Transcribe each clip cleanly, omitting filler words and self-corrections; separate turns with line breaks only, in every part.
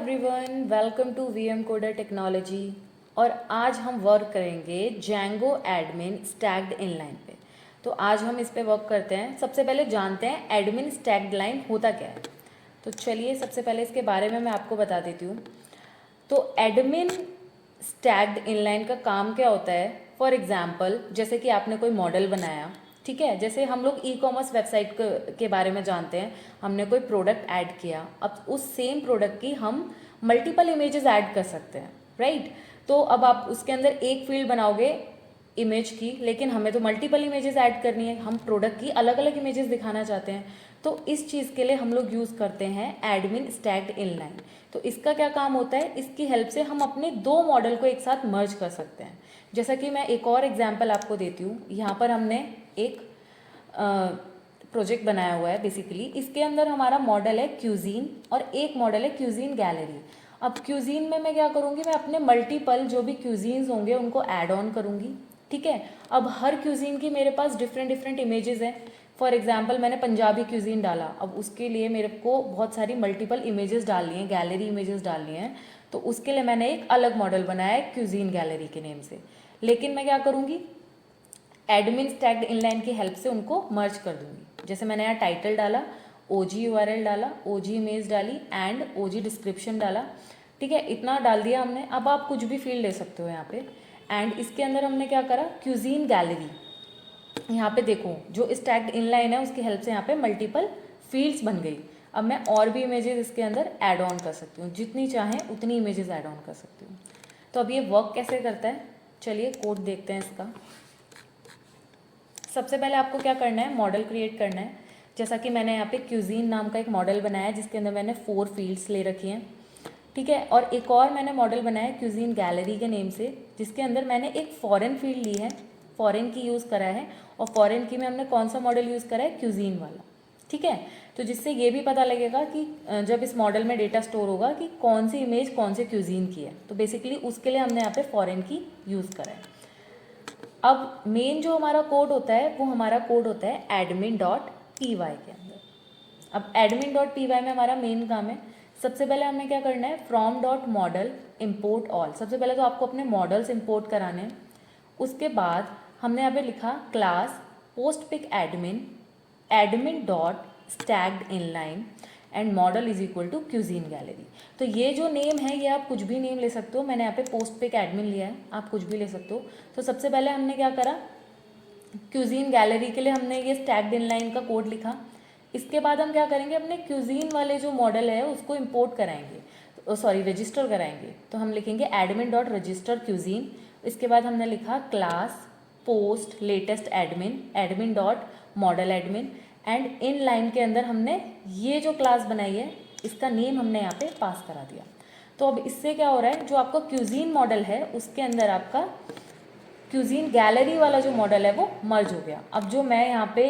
Everyone, welcome to VM coder technology. और आज हम वर्क करेंगे Django एडमिन स्टैक्ड इनलाइन पे। तो आज हम इस पे वर्क करते हैं। सबसे पहले जानते हैं एडमिन स्टैक्ड लाइन होता क्या है। तो चलिए सबसे पहले इसके बारे में मैं आपको बता देती हूँ। तो एडमिन स्टैक्ड इनलाइन का काम क्या होता है। फॉर एग्जाम्पल, जैसे कि आपने कोई मॉडल बनाया, ठीक है। जैसे हम लोग ई कॉमर्स वेबसाइट के बारे में जानते हैं, हमने कोई प्रोडक्ट ऐड किया, अब उस सेम प्रोडक्ट की हम मल्टीपल इमेजेस ऐड कर सकते हैं, राइट। तो अब आप उसके अंदर एक फील्ड बनाओगे इमेज की, लेकिन हमें तो मल्टीपल इमेजेस ऐड करनी है, हम प्रोडक्ट की अलग अलग इमेजेस दिखाना चाहते हैं। तो इस चीज़ के लिए हम लोग यूज़ करते हैं एडमिन स्टैक्ड इनलाइन। तो इसका क्या काम होता है, इसकी हेल्प से हम अपने दो मॉडल को एक साथ मर्ज कर सकते हैं। जैसा कि मैं एक और एग्जांपल आपको देती हूँ। यहाँ पर हमने एक प्रोजेक्ट बनाया हुआ है। बेसिकली इसके अंदर हमारा मॉडल है क्यूजीन और एक मॉडल है क्यूजीन गैलरी। अब क्यूजीन में मैं क्या करूँगी, मैं अपने मल्टीपल जो भी क्यूजीन्स होंगे उनको ऐड ऑन करूँगी, ठीक है। अब हर क्यूजीन की मेरे पास डिफरेंट डिफरेंट इमेजेस हैं। फॉर एग्जाम्पल, मैंने पंजाबी क्यूजीन डाला, अब उसके लिए मेरे को बहुत सारी मल्टीपल इमेजेस डालनी है, गैलरी इमेजेस डालनी है। तो उसके लिए मैंने एक अलग मॉडल बनाया है क्यूजीन गैलरी के नेम से। लेकिन मैं क्या करूँगी, एडमिन स्टैक्ड इनलाइन की हेल्प से उनको मर्ज कर दूंगी। जैसे मैंने यहाँ टाइटल डाला, ओजी यूआरएल डाला, ओजी इमेज डाली एंड ओजी डिस्क्रिप्शन डाला, ठीक है। इतना डाल दिया हमने। अब आप कुछ भी फील्ड ले सकते हो यहाँ पे। एंड इसके अंदर हमने क्या करा, क्यूजीन गैलरी। यहाँ पे देखो, जो स्टैक्ड इनलाइन है उसकी हेल्प से यहाँ पे मल्टीपल फील्ड्स बन गई। अब मैं और भी इमेजेस इसके अंदर ऐड ऑन कर सकती हूँ, जितनी चाहें उतनी इमेजेस ऐड ऑन कर सकती हूँ। तो अब ये वर्क कैसे करता है, चलिए कोड देखते हैं इसका। सबसे पहले आपको क्या करना है, मॉडल क्रिएट करना है। जैसा कि मैंने यहाँ पे क्यूजीन नाम का एक मॉडल बनाया है, जिसके अंदर मैंने 4 फील्ड्स ले रखी हैं, ठीक है। और एक और मैंने मॉडल बनाया है क्यूजीन गैलरी के नेम से, जिसके अंदर मैंने एक फॉरेन फील्ड ली है, फॉरेन की यूज़ करा है। और फॉरेन की में हमने कौन सा मॉडल यूज़ करा है, क्यूजीन वाला, ठीक है। तो जिससे ये भी पता लगेगा कि जब इस मॉडल में डेटा स्टोर होगा कि कौन सी इमेज कौन से क्यूजीन की है। तो बेसिकली उसके लिए हमने यहाँ पे फॉरेन की यूज़ करा है। अब मेन जो हमारा कोड होता है वो हमारा कोड होता है एडमिन डॉट पी वाई के अंदर। अब एडमिन डॉट पी वाई में हमारा मेन काम है, सबसे पहले हमें क्या करना है, from dot model import all. सबसे पहले तो आपको अपने मॉडल्स इम्पोर्ट कराने हैं। उसके बाद हमने यहाँ पे लिखा class post pic admin, admin dot stacked inline and model is equal to cuisine gallery. तो ये जो नेम है ये आप कुछ भी नेम ले सकते हो। मैंने यहाँ पे पोस्ट पिक एडमिन लिया है, आप कुछ भी ले सकते हो। तो सबसे पहले हमने क्या करा, क्यूजीन गैलरी के लिए हमने ये स्टैक्ड इनलाइन का कोड लिखा। इसके बाद हम क्या करेंगे, अपने क्यूजीन वाले जो मॉडल है उसको इम्पोर्ट कराएंगे, सॉरी रजिस्टर कराएंगे। तो हम लिखेंगे एडमिन डॉट रजिस्टर क्यूजीन। इसके बाद हमने लिखा class post latest admin, admin dot model admin and in line के अंदर हमने ये जो क्लास बनाई है इसका नेम हमने यहाँ पे पास करा दिया। तो अब इससे क्या हो रहा है, जो आपका क्यूजीन मॉडल है उसके अंदर आपका क्यूजीन गैलरी वाला जो मॉडल है वो मर्ज हो गया। अब जो मैं यहाँ पे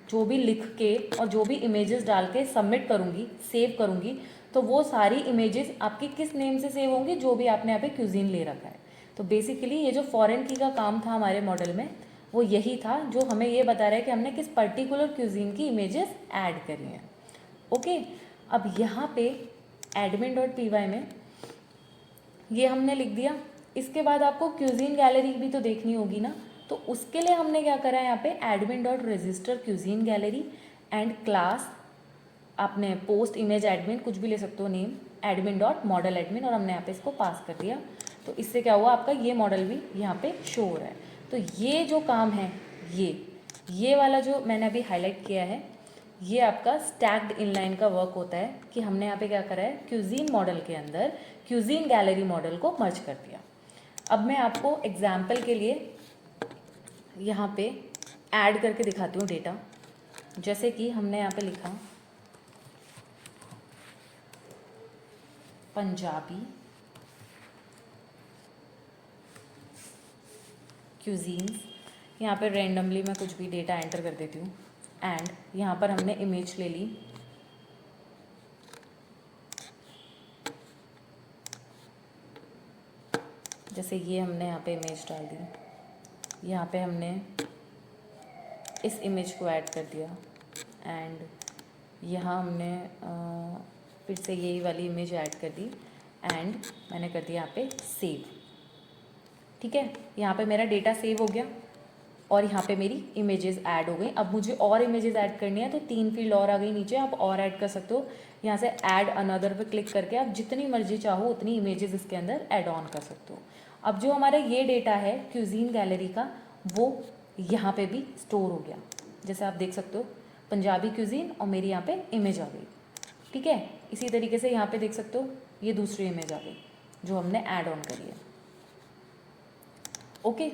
जो भी लिख के और जो भी इमेजेस डाल के सबमिट करूँगी, सेव करूँगी, तो वो सारी इमेजेस आपकी किस नेम से सेव होंगी, जो भी आपने यहाँ पे क्यूजीन ले रखा है। तो बेसिकली ये जो फॉरेन की का काम था हमारे मॉडल में वो यही था, जो हमें ये बता रहा है कि हमने किस पर्टिकुलर क्यूजीन की इमेजेस ऐड करी हैं। ओके, अब यहाँ पे एडमिन डॉट पी वाई में ये हमने लिख दिया। इसके बाद आपको क्यूजीन गैलरी भी तो देखनी होगी ना, तो उसके लिए हमने क्या करा है, यहाँ पे admin dot register cuisine gallery and class आपने पोस्ट इमेज एडमिन कुछ भी ले सकते हो name, admin dot model admin, और हमने यहाँ पे इसको पास कर दिया। तो इससे क्या हुआ, आपका ये मॉडल भी यहाँ पे शो हो रहा है। तो ये जो काम है, ये वाला जो मैंने अभी हाईलाइट किया है, ये आपका स्टैक्ड इनलाइन का वर्क होता है कि हमने यहाँ पे क्या करा है, क्यूजीन मॉडल के अंदर क्यूजीन गैलरी मॉडल को मर्ज कर दिया। अब मैं आपको एग्जाम्पल के लिए यहाँ पे ऐड करके दिखाती हूँ डेटा। जैसे कि हमने यहाँ पे लिखा पंजाबी क्यूजीन्स, यहाँ पे रेंडमली मैं कुछ भी डेटा एंटर कर देती हूँ एंड यहाँ पर हमने इमेज ले ली, जैसे ये हमने यहाँ पे इमेज डाल दी, यहाँ पे हमने इस इमेज को ऐड कर दिया एंड यहाँ हमने फिर से यही वाली इमेज ऐड कर दी एंड मैंने कर दिया यहाँ पे सेव। ठीक है, यहाँ पे मेरा डेटा सेव हो गया और यहाँ पे मेरी इमेजेस ऐड हो गई। अब मुझे और इमेजेस ऐड करनी है तो 3 फील्ड और आ गई नीचे, आप और ऐड कर सकते हो। यहाँ से ऐड अनदर पे क्लिक करके आप जितनी मर्जी चाहो उतनी इमेजेस इसके अंदर ऐड ऑन कर सकते हो। अब जो हमारा ये डेटा है क्यूजीन गैलरी का, वो यहाँ पे भी स्टोर हो गया। जैसे आप देख सकते हो पंजाबी क्यूजीन और मेरी यहाँ पे इमेज आ गई। ठीक है, इसी तरीके से यहाँ पे देख सकते हो ये दूसरी इमेज आ गई जो हमने ऐड ऑन करी है। ओके,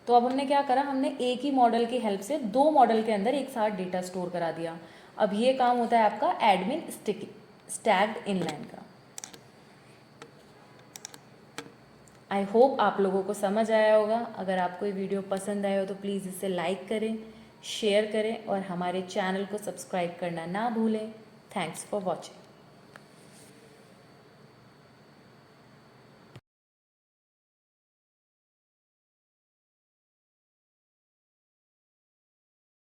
तो अब हमने क्या करा, हमने एक ही मॉडल की हेल्प से 2 मॉडल के अंदर एक साथ डेटा स्टोर करा दिया। अब ये काम होता है आपका एडमिन स्टैक्ड इनलाइन का। आई होप आप लोगों को समझ आया होगा। अगर आपको ये वीडियो पसंद आया हो तो प्लीज़ इसे लाइक करें, शेयर करें और हमारे चैनल को सब्सक्राइब करना ना भूलें। Thanks for watching.